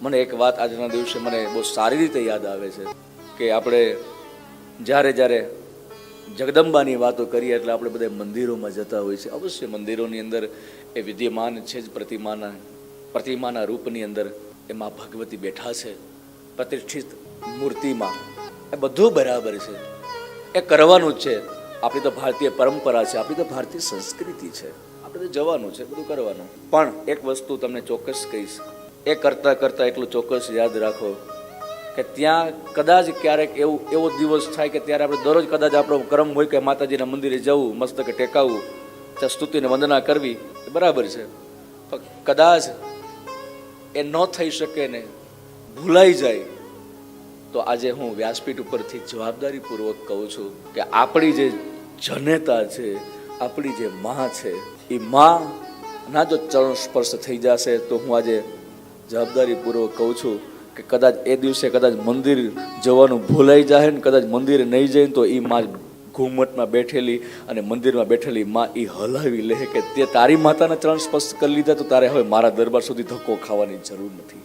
મને એક વાત આજના દિવસે મને બહુ સારી રીતે યાદ આવે છે કે આપણે જ્યારે જ્યારે જગદંબાની વાતો કરીએ એટલે આપણે બધા મંદિરોમાં જતા હોય છે. અવશ્ય મંદિરોની અંદર એ વિદ્યમાન છે જ પ્રતિમાના રૂપની અંદર એ મા ભગવતી બેઠા છે પ્રતિષ્ઠિત મૂર્તિમાં. એ બધું બરાબર છે, એ કરવાનું જ છે. આપણી તો ભારતીય પરંપરા છે, આપણી તો ભારતીય સંસ્કૃતિ છે, આપણે તો જવાનું છે, બધું કરવાનું. પણ એક વસ્તુ તમને ચોક્કસ કહીશ, એ કરતાં કરતાં એટલું ચોક્કસ યાદ રાખો કે ત્યાં કદાચ ક્યારેક એવો દિવસ થાય કે ત્યારે આપણે દરરોજ કદાચ આપણો ક્રમ હોય કે માતાજીના મંદિરે જવું, મસ્તકે ટેકાવવું, ત્યાં સ્તુતિને વંદના કરવી, એ બરાબર છે. પણ કદાચ એ ન થઈ શકે ને ભૂલાઈ જાય તો આજે હું વ્યાસપીઠ ઉપરથી જવાબદારીપૂર્વક કહું છું કે આપણી જે જનેતા છે, આપણી જે માં છે, એ માં ના જો ચરણ સ્પર્શ થઈ જશે તો હું આજે જવાબદારીપૂર્વક કહું છું કે કદાચ એ દિવસે કદાચ મંદિર જવાનું ભૂલાઈ જાય ને કદાચ મંદિરે નહીં જાય તો એ માં ઘુમ્મટમાં બેઠેલી અને મંદિરમાં બેઠેલી માં એ હલાવી લે કે તે તારી માતાના ચરણ સ્પર્શ કરી લીધા તો તારે હવે મારા દરબાર સુધી ધક્કો ખાવાની જરૂર નથી.